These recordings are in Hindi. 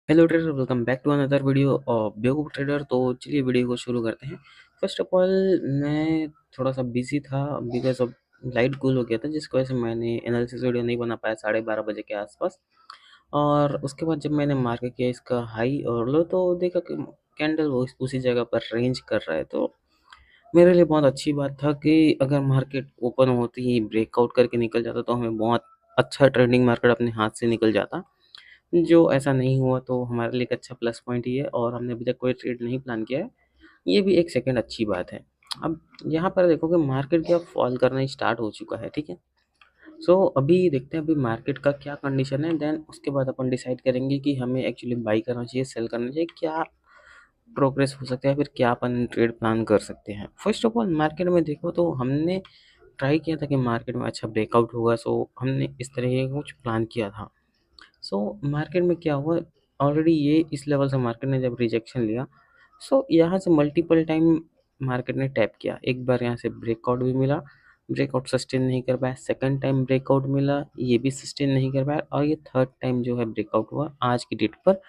Hello trader, welcome back to another video of बेवकूफ़ ट्रेडर। तो चलिए वीडियो को शुरू करते हैं। फर्स्ट ऑफ ऑल, मैं थोड़ा सा बिजी था बिकॉज ऑफ लाइट कूल हो गया था, जिसकी वजह से मैंने एनालिसिस वीडियो नहीं बना पाया 12:30 बजे के आसपास। और उसके बाद जब मैंने मार्केट किया इसका हाई और लो, तो देखा कि कैंडल वो उसी जगह पर रेंज कर रहा है। तो मेरे लिए बहुत अच्छी बात था कि अगर मार्केट ओपन होते ही ब्रेकआउट करके निकल जाता तो हमें बहुत अच्छा ट्रेंडिंग मार्केट अपने हाथ से निकल जाता। जो ऐसा नहीं हुआ तो हमारे लिए एक अच्छा प्लस पॉइंट ही है, और हमने अभी तक कोई ट्रेड नहीं प्लान किया है। ये भी एक सेकंड अच्छी बात है। अब यहाँ पर देखो कि मार्केट क्या फॉल करना स्टार्ट हो चुका है, ठीक है। सो अभी देखते हैं अभी मार्केट का क्या कंडीशन है, देन उसके बाद अपन डिसाइड करेंगे कि हमें एक्चुअली बाई करना चाहिए, सेल करना चाहिए, क्या प्रोग्रेस हो सकता है, फिर क्या अपन ट्रेड प्लान कर सकते हैं। फर्स्ट ऑफ ऑल मार्केट में देखो तो हमने ट्राई किया था कि मार्केट में अच्छा ब्रेकआउट होगा, सो हमने इस तरह का कुछ प्लान किया था। सो मार्केट में क्या हुआ, ऑलरेडी ये इस लेवल से मार्केट ने जब रिजेक्शन लिया, सो यहाँ से मल्टीपल टाइम मार्केट ने टैप किया। एक बार यहाँ से ब्रेकआउट भी मिला, ब्रेकआउट सस्टेन नहीं कर पाया। सेकंड टाइम ब्रेकआउट मिला, ये भी सस्टेन नहीं कर पाया। और ये थर्ड टाइम जो है ब्रेकआउट हुआ आज की डेट पर,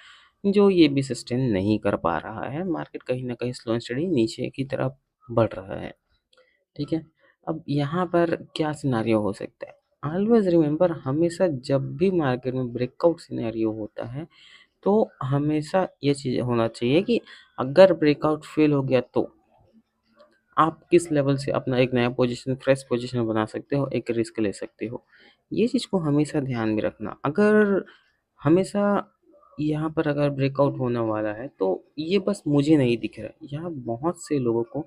जो ये भी सस्टेन नहीं कर पा रहा है। मार्केट कहीं ना कहीं स्लो एंड स्टडी नीचे की तरफ बढ़ रहा है, ठीक है। अब यहाँ पर क्या सिनारियो हो सकता है, ऑलवेज रिमेंबर, हमेशा जब भी मार्केट में ब्रेकआउट सिनेरियो होता है तो हमेशा ये चीज़ होना चाहिए कि अगर ब्रेकआउट फेल हो गया तो आप किस लेवल से अपना एक नया पोजीशन, फ्रेश पोजीशन बना सकते हो, एक रिस्क ले सकते हो। ये चीज़ को हमेशा ध्यान में रखना। अगर हमेशा यहाँ पर अगर ब्रेकआउट होने वाला है तो ये बस मुझे नहीं दिख रहा है, यहाँ बहुत से लोगों को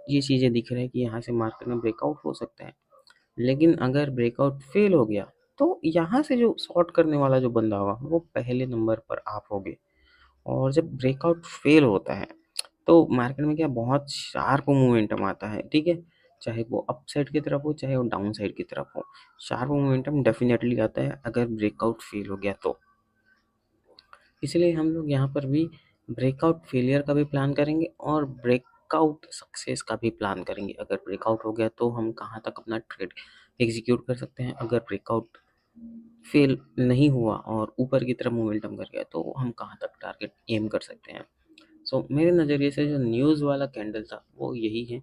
ये चीज़ें दिख रहा है कि यहाँ से मार्केट में ब्रेकआउट हो सकता है। लेकिन अगर ब्रेकआउट फेल हो गया तो यहाँ से जो शॉर्ट करने वाला जो बंदा होगा वो पहले नंबर पर आप होगे। और जब ब्रेकआउट फेल होता है तो मार्केट में क्या बहुत शार्प मोमेंटम आता है, ठीक है। चाहे वो अप साइड की तरफ हो, चाहे वो डाउन साइड की तरफ हो, शार्प मोमेंटम डेफिनेटली आता है अगर ब्रेकआउट फेल हो गया तो। इसलिए हम लोग यहाँ पर भी ब्रेकआउट फेलियर का भी प्लान करेंगे और ब्रेकआउट सक्सेस का भी प्लान करेंगे। अगर ब्रेकआउट हो गया तो हम कहाँ तक अपना ट्रेड एग्जीक्यूट कर सकते हैं, अगर ब्रेकआउट फेल नहीं हुआ और ऊपर की तरफ मोमेंटम कर गया तो हम कहाँ तक टारगेट एम कर सकते हैं। सो मेरे नज़रिए से जो न्यूज़ वाला कैंडल था वो यही है।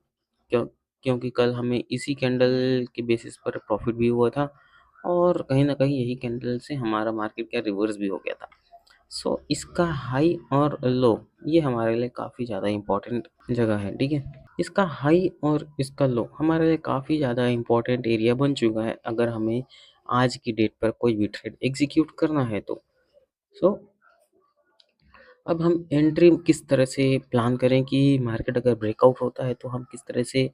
क्यों? क्योंकि कल हमें इसी कैंडल के बेसिस पर प्रॉफिट भी हुआ था, और कहीं ना कहीं यही कैंडल से हमारा मार्केट का रिवर्स भी हो गया था। सो इसका हाई और लो ये हमारे लिए काफ़ी ज़्यादा इम्पोर्टेंट जगह है, ठीक है। इसका हाई और इसका लो हमारे लिए काफ़ी ज़्यादा इम्पोर्टेंट एरिया बन चुका है अगर हमें आज की डेट पर कोई भी ट्रेड एग्जीक्यूट करना है तो। सो अब हम एंट्री किस तरह से प्लान करें कि मार्केट अगर ब्रेकआउट होता है तो हम किस तरह से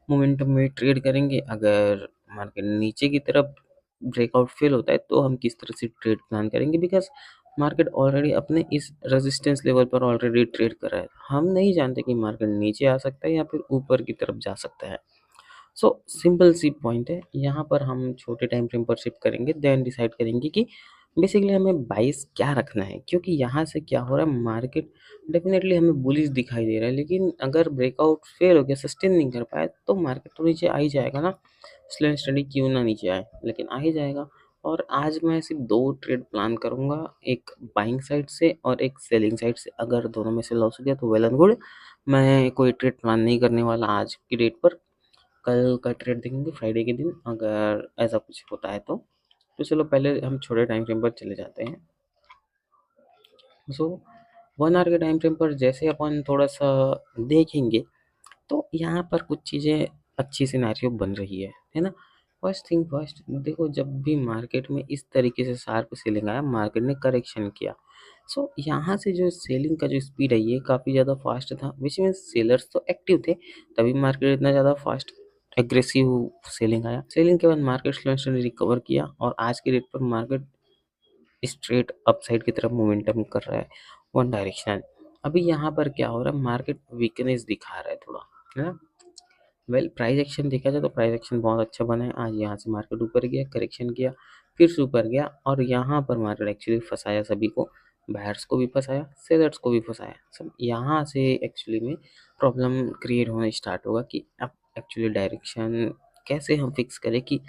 मोमेंटम में ट्रेड करेंगे, अगर मार्केट नीचे की तरफ ब्रेकआउट फेल होता है तो हम किस तरह से ट्रेड प्लान करेंगे। बिकॉज मार्केट ऑलरेडी अपने इस रेजिस्टेंस लेवल पर ऑलरेडी ट्रेड कर रहा है। हम नहीं जानते कि मार्केट नीचे आ सकता है या फिर ऊपर की तरफ जा सकता है। सो सिंपल सी पॉइंट है, यहाँ पर हम छोटे टाइम फ्रेम पर शिफ्ट करेंगे, देन डिसाइड करेंगे कि बेसिकली हमें बाइस क्या रखना है। क्योंकि यहाँ से क्या हो रहा है, मार्केट डेफिनेटली हमें बुलिश दिखाई दे रहा है, लेकिन अगर ब्रेकआउट फेल हो गया, सस्टेन नहीं कर पाया, तो मार्केट तो नीचे आ ही जाएगा ना। स्लो एंड स्टडी क्यों ना नीचे आए, लेकिन आ ही जाएगा। और आज मैं सिर्फ दो ट्रेड प्लान करूंगा, एक बाइंग साइड से और एक सेलिंग साइड से। अगर दोनों में से लॉस हो गया तो वेल एंड गुड, मैं कोई ट्रेड प्लान नहीं करने वाला आज की डेट पर। कल का ट्रेड देखेंगे फ्राइडे के दिन, अगर ऐसा कुछ होता है तो। चलो पहले हम छोटे टाइम फ्रेम पर चले जाते हैं। सो 1 आवर के टाइम फ्रेम पर जैसे अपन थोड़ा सा देखेंगे तो यहाँ पर कुछ चीज़ें अच्छी सिनेरियो बन रही है ना। फर्स्ट थिंग फर्स्ट, देखो जब भी मार्केट में इस तरीके से शार्प सेलिंग आया, मार्केट ने करेक्शन किया। सो यहाँ से जो सेलिंग का जो स्पीड है ये काफ़ी ज़्यादा फास्ट था, विच मीन सेलर्स तो एक्टिव थे, तभी मार्केट इतना ज़्यादा फास्ट एग्रेसिव सेलिंग आया। सेलिंग के बाद मार्केट स्लो एंड रिकवर किया और आज के डेट पर मार्केट स्ट्रेट अपसाइड की तरफ मोमेंटम कर रहा है, वन डायरेक्शन। अभी यहाँ पर क्या हो रहा है, मार्केट वीकनेस दिखा रहा है थोड़ा, है ना। वेल प्राइस एक्शन देखा जाए तो प्राइस एक्शन बहुत अच्छा बना है। आज यहाँ से मार्केट ऊपर गया, करेक्शन किया, फिर से ऊपर गया, और यहाँ पर मार्केट एक्चुअली फंसाया सभी को। बायर्स को भी फंसाया, सेलर्स को भी फंसाया। सब यहाँ से एक्चुअली में प्रॉब्लम क्रिएट होना स्टार्ट होगा कि अब एक्चुअली डायरेक्शन कैसे हम फिक्स करें कि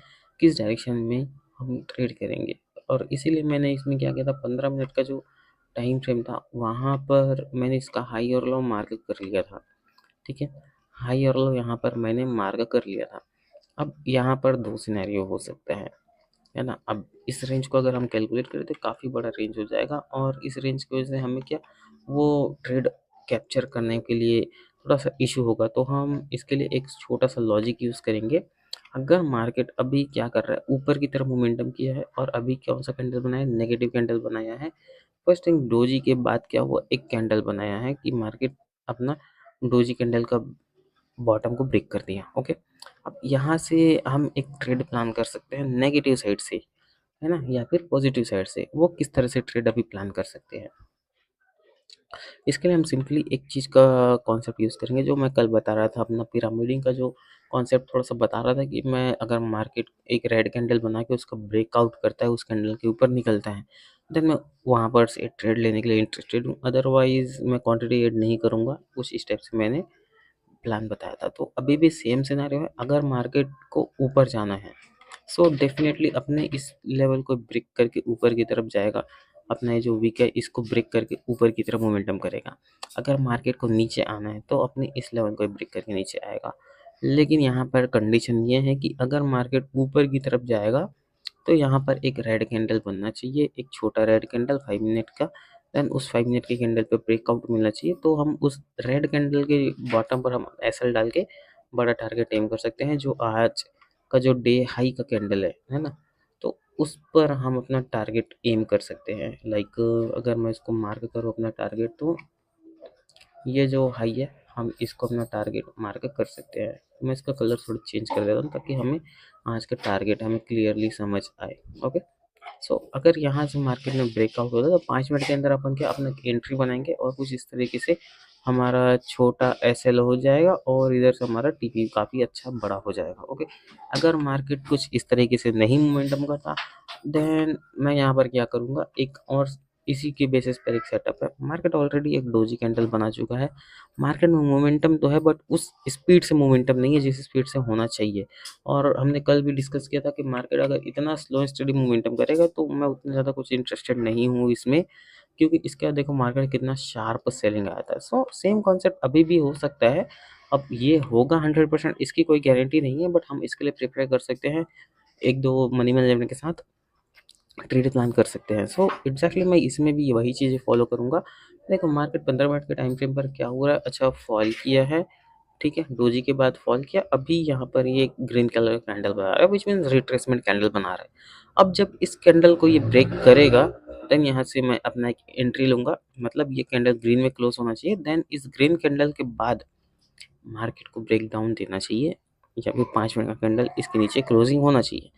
किस डायरेक्शन में हम ट्रेड करेंगे। और इसीलिए मैंने इसमें क्या किया था, 15 मिनट का जो टाइम फ्रेम था वहाँ पर मैंने इसका हाई और लो मार्क कर लिया था। ठीक है, हाई और लो यहाँ पर मैंने मार्क कर लिया था। अब यहाँ पर दो सिनेरियो हो सकते हैं, है ना। अब इस रेंज को अगर हम कैलकुलेट करें तो काफ़ी बड़ा रेंज हो जाएगा, और इस रेंज की वजह से हमें क्या, वो ट्रेड कैप्चर करने के लिए थोड़ा सा इशू होगा। तो हम इसके लिए एक छोटा सा लॉजिक यूज़ करेंगे। अगर मार्केट अभी क्या कर रहा है, ऊपर की तरफ मोमेंटम किया है और अभी कौन सा कैंडल बनाया है, नेगेटिव कैंडल बनाया है। फर्स्ट थिंग, डोजी के बाद क्या हुआ, एक कैंडल बनाया है कि मार्केट अपना डोजी कैंडल का बॉटम को ब्रेक कर दिया। ओके, अब यहाँ से हम एक ट्रेड प्लान कर सकते हैं नेगेटिव साइड से, है ना, या फिर पॉजिटिव साइड से। वो किस तरह से ट्रेड अभी प्लान कर सकते हैं, इसके लिए हम सिंपली एक चीज़ का कॉन्सेप्ट यूज़ करेंगे जो मैं कल बता रहा था, अपना पिरामिडिंग का जो कॉन्सेप्ट थोड़ा सा बता रहा था कि मैं अगर मार्केट एक रेड कैंडल बना के उसका ब्रेकआउट करता है, उस कैंडल के ऊपर निकलता है, देन मैं वहाँ पर से ट्रेड लेने के लिए इंटरेस्टेड हूँ। अदरवाइज मैं क्वांटिटी ऐड नहीं करूँगा। कुछ इस टाइप से मैंने प्लान बताया था। तो अभी भी सेम सिनेरियो है, अगर मार्केट को ऊपर जाना है सो डेफिनेटली अपने इस लेवल को ब्रेक करके ऊपर की तरफ जाएगा। अपना ये जो वीक है इसको ब्रेक करके ऊपर की तरफ मोमेंटम करेगा। अगर मार्केट को नीचे आना है तो अपने इस लेवल को ब्रेक करके नीचे आएगा। लेकिन यहाँ पर कंडीशन ये है कि अगर मार्केट ऊपर की तरफ जाएगा तो यहाँ पर एक रेड कैंडल बनना चाहिए, एक छोटा रेड कैंडल 5 मिनट का। देन उस 5 मिनट के कैंडल पे ब्रेकआउट मिलना चाहिए, तो हम उस रेड कैंडल के बॉटम पर हम एसएल डाल के बड़ा टारगेट एम कर सकते हैं, जो आज का जो डे हाई का कैंडल है ना। तो उस पर हम अपना टारगेट एम कर सकते हैं। लाइक अगर मैं इसको मार्क करूँ अपना टारगेट, तो ये जो हाई है हम इसको अपना टारगेट मार्क कर सकते हैं। मैं इसका कलर थोड़ा चेंज कर देता हूँ ताकि हमें आज का टारगेट हमें क्लियरली समझ आए। ओके, अगर यहाँ से मार्केट में ब्रेकआउट होता है तो 5 मिनट के अंदर अपन क्या अपना एंट्री बनाएंगे और कुछ इस तरीके से हमारा छोटा एसएल हो जाएगा और इधर से हमारा टीपी काफ़ी अच्छा बड़ा हो जाएगा। ओके, अगर मार्केट कुछ इस तरीके से नहीं मोमेंटम करता, देन मैं यहाँ पर क्या करूँगा, एक और इसी के बेसिस पर एक सेटअप है। मार्केट ऑलरेडी एक डोजी कैंडल बना चुका है। मार्केट में मोमेंटम तो है बट उस स्पीड से मोमेंटम नहीं है जिस स्पीड से होना चाहिए। और हमने कल भी डिस्कस किया था कि मार्केट अगर इतना स्लो एंड स्टडी मोमेंटम करेगा तो मैं उतना ज़्यादा कुछ इंटरेस्टेड नहीं हूँ इसमें, क्योंकि इसके बाद देखो मार्केट कितना शार्प सेलिंग आया था। सो सेम कॉन्सेप्ट अभी भी हो सकता है। अब ये होगा 100% इसकी कोई गारंटी नहीं है, बट हम इसके लिए प्रिपेयर कर सकते हैं एक दो मनी मैनेजमेंट के साथ ट्रेड प्लान कर सकते हैं। सो एग्जैक्टली मैं इसमें भी वही चीज़ें फॉलो करूँगा। देखो मार्केट 15 मिनट के टाइम फ्रेम पर क्या हो रहा है, अच्छा फॉल किया है, ठीक है, डोजी के बाद फॉल किया, अभी यहाँ पर ये ग्रीन कलर का कैंडल बना रहा है विच मीन रिट्रेसमेंट कैंडल बना रहा है। अब जब इस कैंडल को ये ब्रेक करेगा देन यहाँ से मैं अपना एक एंट्री लूंगा। मतलब ये कैंडल ग्रीन में क्लोज होना चाहिए, देन इस ग्रीन कैंडल के बाद मार्केट को ब्रेक डाउन देना चाहिए, या फिर 5 मिनट का कैंडल इसके नीचे क्लोजिंग होना चाहिए।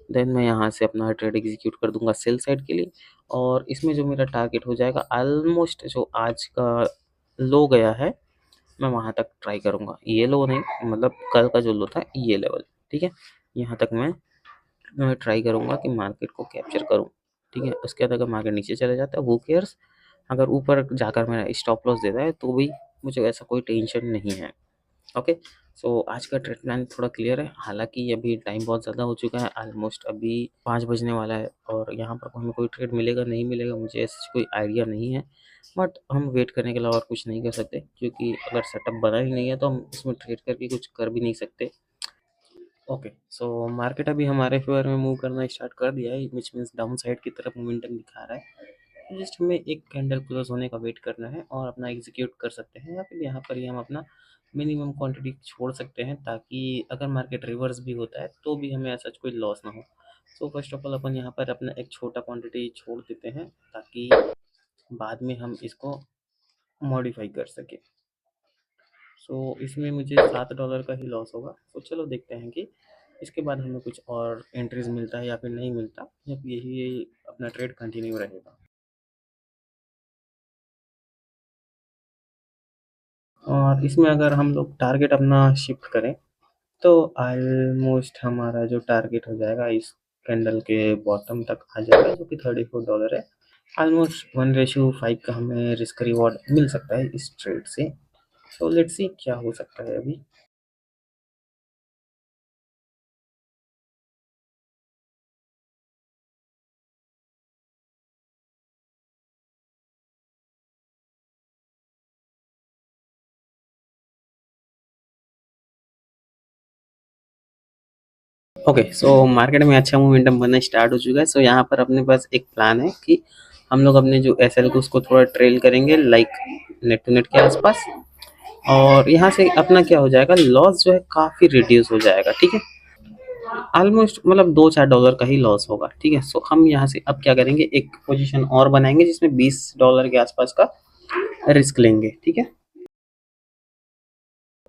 देन मैं यहाँ से अपना ट्रेड एग्जीक्यूट कर दूंगा सेल साइड के लिए। और इसमें जो मेरा टारगेट हो जाएगा ऑलमोस्ट जो आज का लो गया है, मैं वहाँ तक ट्राई करूँगा। ये लो नहीं, मतलब कल का जो लो था ये लेवल, ठीक है, यहाँ तक मैं ट्राई करूँगा कि मार्केट को कैप्चर करूँ। ठीक है, उसके बाद अगर मार्केट नीचे चले जाता है वो केयर्स, अगर ऊपर जाकर मेरा स्टॉप लॉस देता है तो भी मुझे ऐसा कोई टेंशन नहीं है। ओके, आज का ट्रेड प्लान थोड़ा क्लियर है। हालांकि अभी टाइम बहुत ज़्यादा हो चुका है, ऑलमोस्ट अभी 5 बजने वाला है और यहाँ पर हमें कोई ट्रेड मिलेगा नहीं मिलेगा मुझे ऐसा कोई आइडिया नहीं है। बट हम वेट करने के अलावा और कुछ नहीं कर सकते, क्योंकि अगर सेटअप बना ही नहीं है तो हम इसमें ट्रेड करके कुछ कर भी नहीं सकते। ओके, मार्केट अभी हमारे फेवर में मूव करना स्टार्ट कर दिया है, विच मीन्स डाउन साइड की तरफ मोमेंटम दिखा रहा है। जस्ट हमें एक कैंडल क्लोज होने का वेट करना है और अपना एग्जीक्यूट कर सकते हैं, या फिर यहाँ पर ही हम अपना मिनिमम क्वांटिटी छोड़ सकते हैं, ताकि अगर मार्केट रिवर्स भी होता है तो भी हमें ऐसा कोई लॉस ना हो। फर्स्ट ऑफ ऑल अपन यहाँ पर अपना एक छोटा क्वांटिटी छोड़ देते हैं ताकि बाद में हम इसको मॉडिफाई कर सके। इसमें मुझे $7 का ही लॉस होगा। चलो देखते हैं कि इसके बाद हमें कुछ और एंट्रीज मिलता है या फिर नहीं मिलता, या फिर यही अपना ट्रेड कंटिन्यू रहेगा। और इसमें अगर हम लोग टारगेट अपना शिफ्ट करें तो ऑलमोस्ट हमारा जो टारगेट हो जाएगा इस कैंडल के बॉटम तक आ जाएगा, जो कि $34 है। ऑलमोस्ट 1:5 का हमें रिस्क रिवॉर्ड मिल सकता है इस ट्रेड से। लेट्स सी क्या हो सकता है अभी। ओके, सो मार्केट में अच्छा मोमेंटम बनना स्टार्ट हो चुका है। सो यहाँ पर अपने पास एक प्लान है कि हम लोग अपने जो एसएल को उसको थोड़ा ट्रेल करेंगे, लाइक नेट टू नेट के आसपास। और यहाँ से अपना क्या हो जाएगा, लॉस जो है काफ़ी रिड्यूस हो जाएगा। ठीक है, ऑलमोस्ट मतलब $2-4 का ही लॉस होगा। ठीक है, सो हम यहाँ से अब क्या करेंगे, एक पोजीशन और बनाएंगे जिसमें $20 के आसपास का रिस्क लेंगे। ठीक है,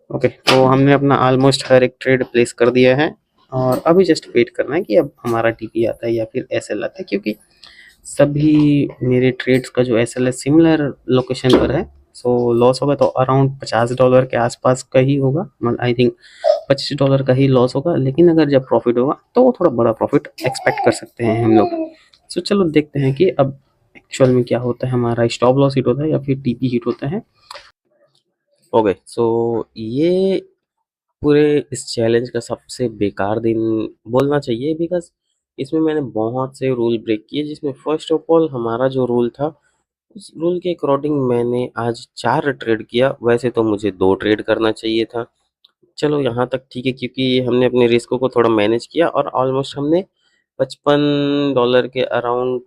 ओके, तो हमने अपना ऑलमोस्ट हर एक ट्रेड प्लेस कर दिया है और अभी जस्ट वेट करना है कि अब हमारा टीपी आता है या फिर एसएल आता है, क्योंकि सभी मेरे ट्रेड्स का जो एसएल है सिमिलर लोकेशन पर है। सो लॉस होगा तो अराउंड $50 के आसपास का ही होगा, मतलब आई थिंक $25 का ही लॉस होगा। लेकिन अगर जब प्रॉफिट होगा तो थोड़ा बड़ा प्रॉफिट एक्सपेक्ट कर सकते हैं हम लोग। सो चलो देखते हैं कि अब एक्चुअल में क्या होता है, हमारा स्टॉप लॉस हिट होता है या फिर टीपी हिट होता है। ओके, सो ये पूरे इस चैलेंज का सबसे बेकार दिन बोलना चाहिए, बिकॉज इसमें मैंने बहुत से रूल ब्रेक किए, जिसमें फर्स्ट ऑफ ऑल हमारा जो रूल था उस रूल के अकॉर्डिंग मैंने आज 4 ट्रेड किया। वैसे तो मुझे 2 ट्रेड करना चाहिए था। चलो यहाँ तक ठीक है, क्योंकि हमने अपने रिस्क को थोड़ा मैनेज किया और ऑलमोस्ट हमने $55 के अराउंड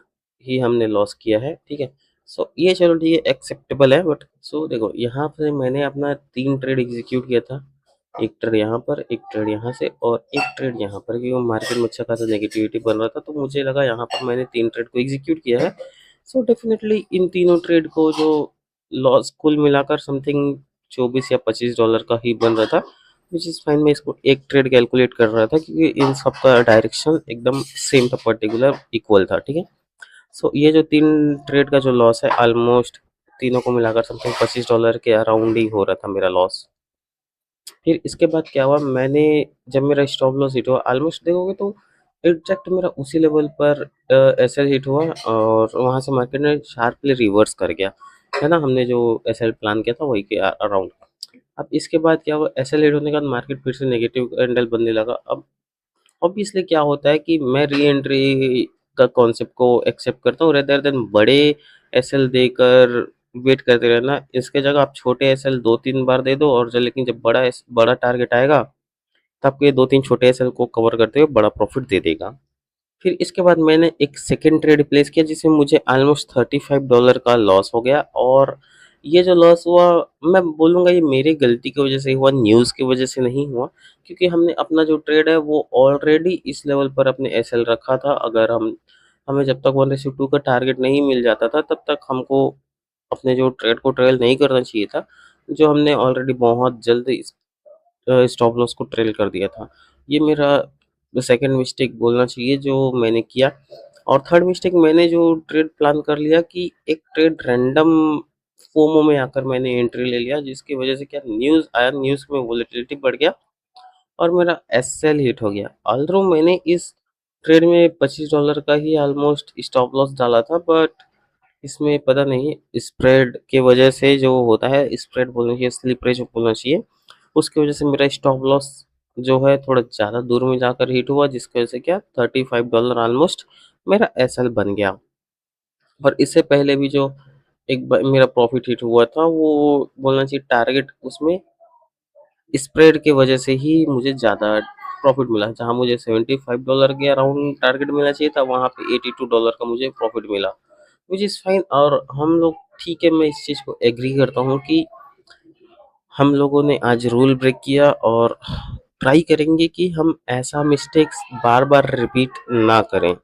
ही हमने लॉस किया है। ठीक है, सो ये चलो ठीक है, एक्सेप्टेबल है। बट सो देखो, यहाँ पे मैंने अपना 3 ट्रेड एग्जीक्यूट किया था। एक ट्रेड यहाँ पर, एक ट्रेड यहाँ से और एक ट्रेड यहाँ पर, क्योंकि मार्केट में अच्छा खासा नेगेटिविटी बन रहा था, तो मुझे लगा यहाँ पर मैंने 3 ट्रेड को एग्जीक्यूट किया है। सो डेफिनेटली इन तीनों ट्रेड को जो लॉस कुल मिलाकर समथिंग 24 या $25 का ही बन रहा था, विच इज़ फाइन। मैं इसको एक ट्रेड कैलकुलेट कर रहा था क्योंकि इन सब का डायरेक्शन एकदम सेम था, पर्टिकुलर इक्वल था। ठीक है, सो ये जो 3 ट्रेड का जो लॉस है, ऑलमोस्ट तीनों को मिलाकर समथिंग $25 के अराउंड ही हो रहा था मेरा लॉस। फिर इसके बाद क्या हुआ, मैंने जब मेरा स्टॉप लॉस हिट हुआ, ऑलमोस्ट देखोगे तो एग्जैक्ट मेरा उसी लेवल पर एसएल हिट हुआ और वहां से मार्केट ने शार्पली रिवर्स कर गया, है ना। हमने जो एसएल प्लान किया था वही के अराउंड। अब इसके बाद क्या हुआ, एसएल हिट होने के बाद मार्केट फिर से नेगेटिव कैंडल बनने लगा। अब ऑब्वियसली क्या होता है कि मैं री एंट्री का कॉन्सेप्ट को एक्सेप्ट करता हूँ, रेदर देन बड़े एसएल देकर वेट करते रहना। इसके जगह आप छोटे एसएल 2-3 बार दे दो, और जब लेकिन जब बड़ा टारगेट आएगा तब ये 2-3 छोटे एसएल को कवर करते हुए बड़ा प्रॉफिट दे देगा। फिर इसके बाद मैंने एक सेकंड ट्रेड प्लेस किया, जिसमें मुझे ऑलमोस्ट $35 का लॉस हो गया। और ये जो लॉस हुआ, मैं बोलूँगा ये मेरी गलती की वजह से हुआ, न्यूज़ की वजह से नहीं हुआ, क्योंकि हमने अपना जो ट्रेड है वो ऑलरेडी इस लेवल पर अपने एसएल रखा था। अगर हमें जब तक 1:2 का टारगेट नहीं मिल जाता था तब तक हमको अपने जो ट्रेड को ट्रेल नहीं करना चाहिए था, जो हमने ऑलरेडी बहुत जल्द स्टॉप लॉस को ट्रेल कर दिया था। ये मेरा सेकंड मिस्टेक बोलना चाहिए जो मैंने किया। और थर्ड मिस्टेक, मैंने जो ट्रेड प्लान कर लिया कि एक ट्रेड रैंडम फोमो में आकर मैंने एंट्री ले लिया, जिसकी वजह से क्या, न्यूज़ आया, न्यूज़ में वोलेटिलिटी बढ़ गया और मेरा एसएल हिट हो गया। ऑल्दो मैंने इस ट्रेड में $25 का ही ऑलमोस्ट स्टॉप लॉस डाला था, बट इसमें पता नहीं स्प्रेड के वजह से जो होता है, स्प्रेड बोलना चाहिए, स्लिपरेज बोलना चाहिए, उसकी वजह से मेरा स्टॉप लॉस जो है थोड़ा ज़्यादा दूर में जाकर हिट हुआ, जिसकी वजह से क्या, $35 ऑलमोस्ट मेरा एसएल बन गया। और इससे पहले भी जो एक बार मेरा प्रॉफिट हिट हुआ था, वो बोलना चाहिए टारगेट, उसमें स्प्रेड की वजह से ही मुझे ज़्यादा प्रॉफिट मिला। जहाँ मुझे $75 के अराउंड टारगेट मिलना चाहिए था, वहाँ पे $82 का मुझे प्रॉफिट मिला, विच इज़ फाइन। और हम लोग ठीक है, मैं इस चीज़ को एग्री करता हूँ कि हम लोगों ने आज रूल ब्रेक किया और ट्राई करेंगे कि हम ऐसा मिस्टेक्स बार बार रिपीट ना करें।